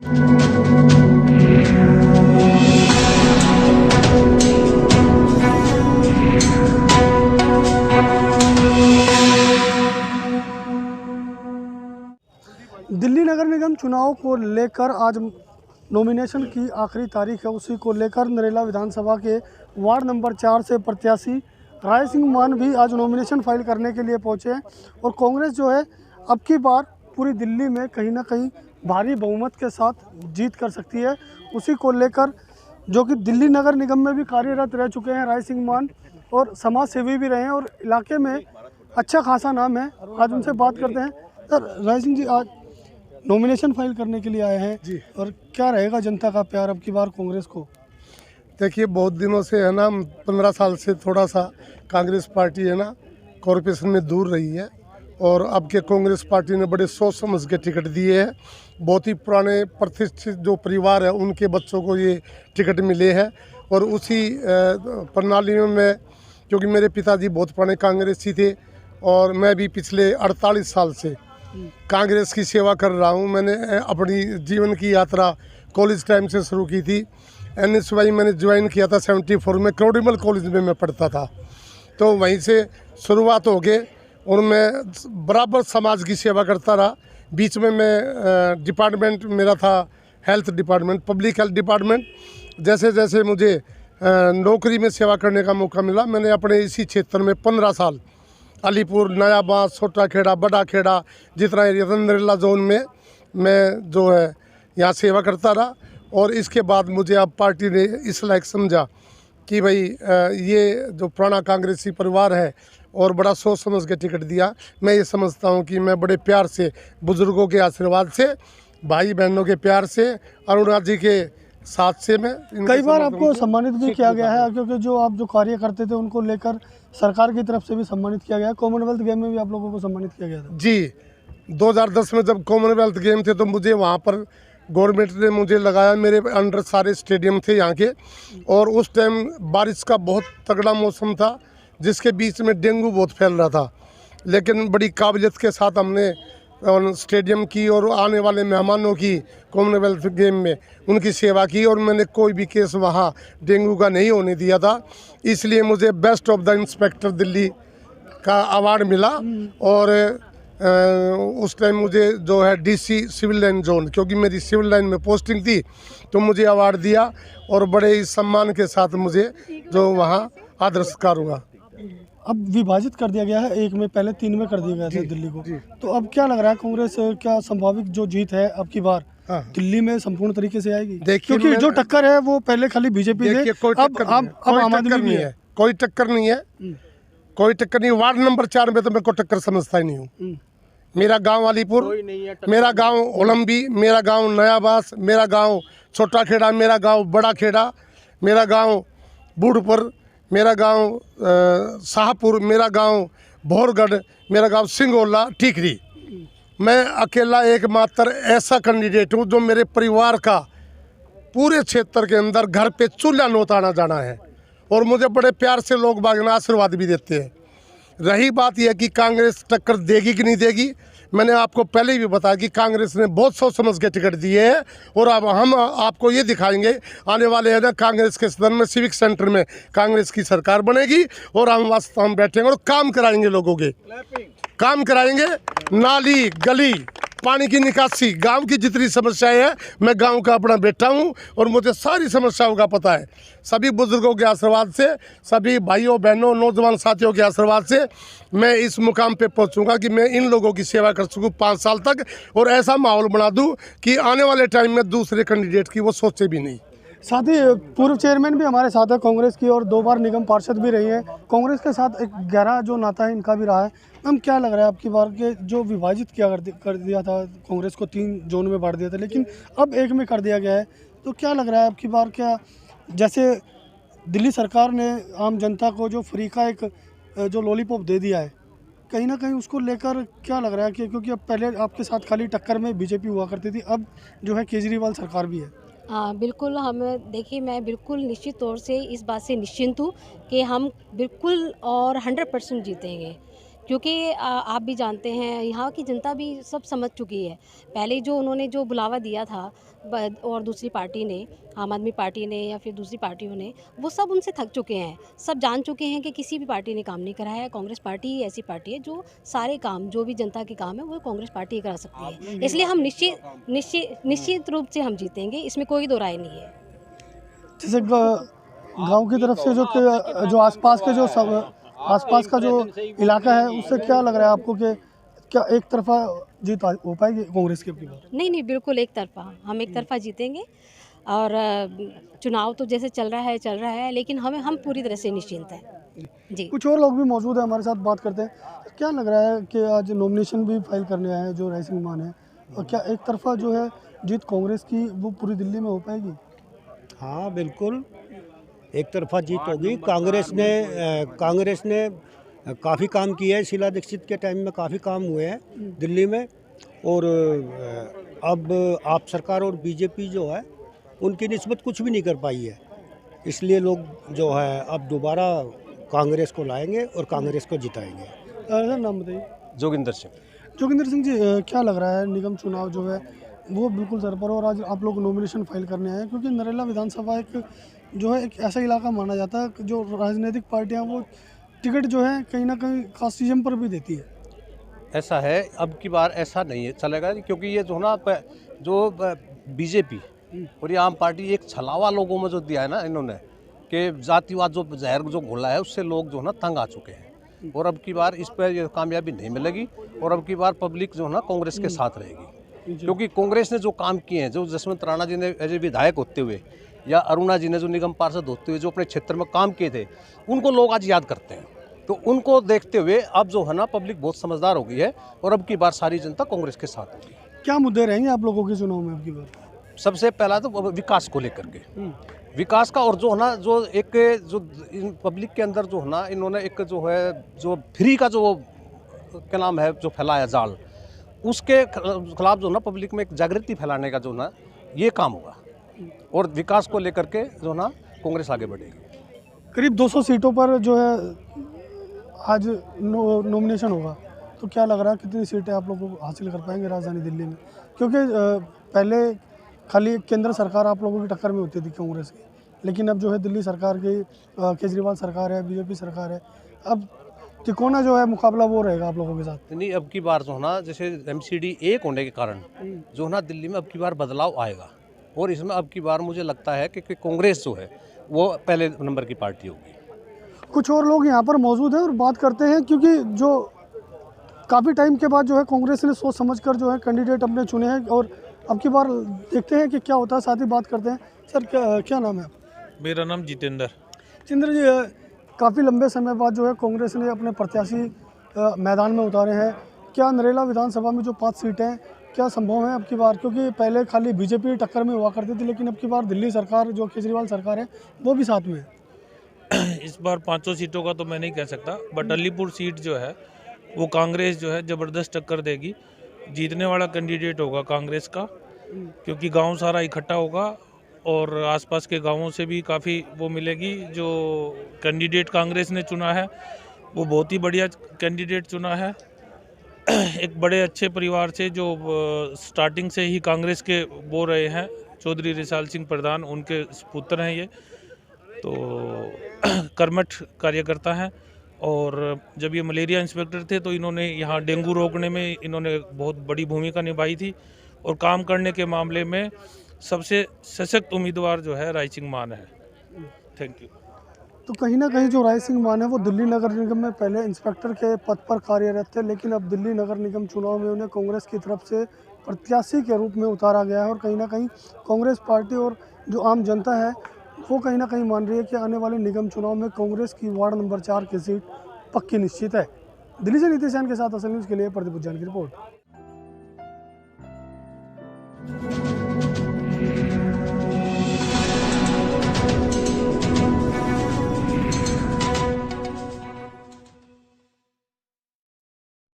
दिल्ली नगर निगम चुनाव को लेकर आज नॉमिनेशन की आखिरी तारीख है। उसी को लेकर नरेला विधानसभा के वार्ड नंबर 4 से प्रत्याशी राय सिंह मान भी आज नॉमिनेशन फाइल करने के लिए पहुंचे हैं। और कांग्रेस जो है अब की बार पूरी दिल्ली में कहीं ना कहीं भारी बहुमत के साथ जीत कर सकती है। उसी को लेकर जो कि दिल्ली नगर निगम में भी कार्यरत रह चुके हैं राय सिंह मान और समाज सेवी भी रहे हैं और इलाके में अच्छा खासा नाम है। आज उनसे बात करते हैं। सर, राय सिंह जी आज नॉमिनेशन फाइल करने के लिए आए हैं जी, और क्या रहेगा जनता का प्यार अब की बार कांग्रेस को? देखिए, बहुत दिनों से है ना, 15 साल से थोड़ा सा कांग्रेस पार्टी है ना कॉरपोरेशन में दूर रही है और अब के कांग्रेस पार्टी ने बड़े सोच समझ के टिकट दिए हैं। बहुत ही पुराने प्रतिष्ठित जो परिवार है उनके बच्चों को ये टिकट मिले हैं और उसी प्रणाली में, क्योंकि मेरे पिताजी बहुत पुराने कांग्रेसी थे और मैं भी पिछले 48 साल से कांग्रेस की सेवा कर रहा हूं। मैंने अपनी जीवन की यात्रा कॉलेज टाइम से शुरू की थी। NSY मैंने ज्वाइन किया था 74 में, क्रोडिमल कॉलेज में मैं पढ़ता था, तो वहीं से शुरुआत हो गए और मैं बराबर समाज की सेवा करता रहा। बीच में मैं डिपार्टमेंट मेरा था health department, public health department. जैसे जैसे मुझे नौकरी में सेवा करने का मौका मिला, मैंने अपने इसी क्षेत्र में 15 साल अलीपुर, नया बांस, छोटा खेड़ा, बड़ा खेड़ा, जितना एरिया था नरेला जोन में मैं जो है यहाँ सेवा करता रहा। और इसके बाद मुझे अब पार्टी ने इस लायक समझा कि भाई ये जो पुराना कांग्रेसी परिवार है और बड़ा सोच समझ के टिकट दिया। मैं ये समझता हूँ कि मैं बड़े प्यार से, बुजुर्गों के आशीर्वाद से, भाई बहनों के प्यार से, अरुणा जी के साथ से मैं कई बार आपको सम्मानित भी किया गया है, क्योंकि जो आप जो कार्य करते थे उनको लेकर सरकार की तरफ से भी सम्मानित किया गया है। कॉमनवेल्थ गेम में भी आप लोगों को सम्मानित किया गया था जी। 2010 में जब कॉमनवेल्थ गेम थे तो मुझे वहाँ पर गवर्नमेंट ने मुझे लगाया। मेरे अंडर सारे स्टेडियम थे यहाँ के और उस टाइम बारिश का बहुत तगड़ा मौसम था जिसके बीच में डेंगू बहुत फैल रहा था, लेकिन बड़ी काबिलियत के साथ हमने स्टेडियम की और आने वाले मेहमानों की कॉमनवेल्थ गेम में उनकी सेवा की और मैंने कोई भी केस वहाँ डेंगू का नहीं होने दिया था। इसलिए मुझे best of the inspector Delhi का अवार्ड मिला और उस टाइम मुझे जो है DC सिविल लाइन जोन, क्योंकि मेरी सिविल लाइन में पोस्टिंग थी, तो मुझे अवार्ड दिया और बड़े ही सम्मान के साथ मुझे जो वहाँ आदर सत्कार हुआ। अब विभाजित कर दिया गया है, एक में पहले 3 में कर दिया गया था दिल्ली को, तो अब क्या लग रहा है कांग्रेस क्या संभावित जो जीत है अब की बार दिल्ली में संपूर्ण तरीके से आएगी? क्योंकि जो टक्कर है वो पहले खाली बीजेपी थे, अब आम आदमी भी है। कोई टक्कर नहीं है, कोई टक्कर नहीं। वार्ड नंबर 4 में तो मैं को टक्कर समझता ही नहीं हूँ। मेरा गांव अलीपुर, मेरा गांव ओलंबी, मेरा गांव नया बांस, मेरा गांव छोटा खेड़ा, मेरा गांव बड़ा खेड़ा, मेरा गांव बूढ़पुर, मेरा गांव शाहपुर, मेरा गांव भोरगढ़, मेरा गांव सिंगोला, टीकरी। मैं अकेला एकमात्र ऐसा कैंडिडेट हूं जो मेरे परिवार का पूरे क्षेत्र के अंदर घर पे चूल्हा नोताना जाना है और मुझे बड़े प्यार से लोग बाग आशीर्वाद भी देते हैं। रही बात यह कि कांग्रेस टक्कर देगी कि नहीं देगी, मैंने आपको पहले ही भी बताया कि कांग्रेस ने बहुत सोच समझ के टिकट दिए हैं और अब हम आपको ये दिखाएंगे आने वाले है ना कांग्रेस के सदन में, सिविक सेंटर में कांग्रेस की सरकार बनेगी और हम वास्तव हम बैठेंगे और काम कराएंगे, लोगों के काम कराएंगे। नाली, गली, पानी की निकासी, गांव की जितनी समस्याएं हैं, मैं गांव का अपना बेटा हूं और मुझे सारी समस्याओं का पता है। सभी बुजुर्गों के आशीर्वाद से, सभी भाइयों बहनों नौजवान साथियों के आशीर्वाद से मैं इस मुकाम पे पहुंचूंगा कि मैं इन लोगों की सेवा कर सकूं 5 साल तक और ऐसा माहौल बना दूं कि आने वाले टाइम में दूसरे कैंडिडेट की वो सोचे भी नहीं। साथ ही पूर्व चेयरमैन भी हमारे साथ है कांग्रेस की और 2 बार निगम पार्षद भी रही हैं। कांग्रेस के साथ एक गहरा जो नाता है इनका भी रहा है। मैम, क्या लग रहा है आपकी बार के जो विभाजित किया कर दिया था कांग्रेस को 3 जोन में बांट दिया था, लेकिन अब 1 में कर दिया गया है, तो क्या लग रहा है आपकी बार क्या जैसे दिल्ली सरकार ने आम जनता को जो फ्री का एक जो लॉलीपॉप दे दिया है, कहीं ना कहीं उसको लेकर क्या लग रहा है कि क्योंकि अब पहले आपके साथ खाली टक्कर में बीजेपी हुआ करती थी, अब जो है केजरीवाल सरकार भी है। बिल्कुल। हम देखिए, मैं बिल्कुल निश्चित तौर से इस बात से निश्चिंत हूँ कि हम बिल्कुल और 100% जीतेंगे, क्योंकि आप भी जानते हैं यहाँ की जनता भी सब समझ चुकी है। पहले जो उन्होंने जो बुलावा दिया था और दूसरी पार्टी ने, आम आदमी पार्टी ने या फिर दूसरी पार्टियों ने, वो सब उनसे थक चुके हैं। सब जान चुके हैं कि किसी भी पार्टी ने काम नहीं कराया है। कांग्रेस पार्टी ही ऐसी पार्टी है जो सारे काम, जो भी जनता के काम है, वो कांग्रेस पार्टी ही करा सकती है। इसलिए हम निश्चित रूप से हम जीतेंगे, इसमें कोई दो राय नहीं है। जैसे गांव की तरफ से जो आसपास के जो आसपास का जो इलाका है, उससे क्या लग रहा है आपको कि क्या एक तरफा जीत हो पाएगी कांग्रेस की अपनी बार? नहीं, बिल्कुल एक तरफ़ा, हम एक तरफ़ा जीतेंगे। और चुनाव तो जैसे चल रहा है, लेकिन हम पूरी तरह से निश्चिंत हैं। जी। कुछ और लोग भी मौजूद हैं हमारे साथ, बात करते हैं। क्या लग रहा है कि आज नॉमिनेशन भी फाइल करने आए हैं जो राइसिंग मान है, और क्या एक तरफा जो है जीत कांग्रेस की वो पूरी दिल्ली में हो पाएगी? हाँ बिल्कुल, एक तरफा जीत होगी। कांग्रेस ने काफ़ी काम किया है। शीला दीक्षित के टाइम में काफ़ी काम हुए हैं दिल्ली में, और अब आप सरकार और बीजेपी जो है उनकी निस्बत कुछ भी नहीं कर पाई है। इसलिए लोग जो है अब दोबारा कांग्रेस को लाएंगे और कांग्रेस को जिताएंगे। सर नाम बताइए। जोगिंदर सिंह। जोगिंदर सिंह जी, क्या लग रहा है निगम चुनाव जो है वो बिल्कुल सर पर, और आज आप लोग नॉमिनेशन फाइल करने आए हैं क्योंकि नरेला विधानसभा जो है एक ऐसा इलाका माना जाता है कि जो राजनीतिक पार्टियां वो टिकट जो है कहीं ना कहीं कास्टिज्म पर भी देती है। ऐसा है, अब की बार ऐसा नहीं है चलेगा, क्योंकि ये जो ना जो बीजेपी और ये आम पार्टी एक छलावा लोगों में जो दिया है ना इन्होंने, कि जातिवाद जो जहर जो घोला है उससे लोग जो है ना तंग आ चुके हैं। और अब की बार इस पर ये कामयाबी नहीं मिलेगी, और अब की बार पब्लिक जो है ना कांग्रेस के साथ रहेगी, क्योंकि कांग्रेस ने जो काम किए हैं, जो जसवंत राणा जी ने एज ए विधायक होते हुए या अरुणा जी ने जो निगम पार्षद होते हुए जो अपने क्षेत्र में काम किए थे, उनको लोग आज याद करते हैं। तो उनको देखते हुए अब जो है ना पब्लिक बहुत समझदार हो गई है, और अब की बार सारी जनता कांग्रेस के साथ होगी। क्या मुद्दे रहेंगे आप लोगों के चुनाव में अब की बार? सबसे पहला तो विकास को लेकर के, विकास का, और जो है ना जो पब्लिक के अंदर जो है ना इन्होंने एक जो है जो फ्री का जो क्या नाम है जो फैलाया जाल, उसके खिलाफ जो ना पब्लिक में एक जागृति फैलाने का जो ना ये काम होगा, और विकास को लेकर के जो ना कांग्रेस आगे बढ़ेगी। करीब 200 सीटों पर जो है आज नॉमिनेशन होगा, तो क्या लग रहा है कितनी सीटें आप लोग हासिल कर पाएंगे राजधानी दिल्ली में? क्योंकि पहले खाली केंद्र सरकार आप लोगों की टक्कर में होती थी कांग्रेस की, लेकिन अब जो है दिल्ली सरकार की केजरीवाल सरकार है, बीजेपी सरकार है, अब तिकोना जो है मुकाबला वो रहेगा आप लोगों के साथ। नहीं, अब की बार जो है ना जैसे MCD एक होने के कारण जो है ना दिल्ली में अब की बार बदलाव आएगा, और इसमें अब की बार मुझे लगता है कि कांग्रेस जो है वो पहले नंबर की पार्टी होगी। कुछ और लोग यहाँ पर मौजूद हैं और बात करते हैं, क्योंकि जो काफ़ी टाइम के बाद जो है कांग्रेस ने सोच समझकर जो है कैंडिडेट अपने चुने हैं, और अब की बार देखते हैं कि क्या होता है। साथ ही बात करते हैं। सर क्या नाम है? मेरा नाम जितेंद्र। जितेंद्र जी, काफ़ी लंबे समय बाद जो है कांग्रेस ने अपने प्रत्याशी मैदान में उतारे हैं। क्या नरेला विधानसभा में जो 5 सीटें हैं क्या संभव है अब की बार? क्योंकि पहले खाली बीजेपी टक्कर में हुआ करती थी, लेकिन अब की बार दिल्ली सरकार जो केजरीवाल सरकार है वो भी साथ में है। इस बार 500 सीटों का तो मैं नहीं कह सकता, बट अलीपुर सीट जो है वो कांग्रेस जो है ज़बरदस्त टक्कर देगी। जीतने वाला कैंडिडेट होगा कांग्रेस का, क्योंकि गांव सारा इकट्ठा होगा और आसपास के गांवों से भी काफ़ी वो मिलेगी। जो कैंडिडेट कांग्रेस ने चुना है वो बहुत ही बढ़िया कैंडिडेट चुना है। एक बड़े अच्छे परिवार से जो स्टार्टिंग से ही कांग्रेस के वो रहे हैं, चौधरी रिसाल सिंह प्रधान, उनके पुत्र हैं ये, तो कर्मठ कार्यकर्ता हैं। और जब ये मलेरिया इंस्पेक्टर थे तो इन्होंने यहाँ डेंगू रोकने में इन्होंने बहुत बड़ी भूमिका निभाई थी, और काम करने के मामले में सबसे सशक्त उम्मीदवार जो है रायसिंह मान है। Thank you. तो कहीं ना कहीं जो रायसिंह मान है वो दिल्ली नगर निगम में पहले इंस्पेक्टर के पद पर कार्यरत थे, लेकिन अब दिल्ली नगर निगम चुनाव में उन्हें कांग्रेस की तरफ से प्रत्याशी के रूप में उतारा गया है। और कहीं ना कहीं कांग्रेस पार्टी और जो आम जनता है वो कहीं ना कहीं मान रही है कि आने वाले निगम चुनाव में कांग्रेस की वार्ड नंबर 4 की सीट पक्की निश्चित है। दिल्ली से नीतीश जैन के साथ असल न्यूज़ के लिए प्रदीप जैन की रिपोर्ट।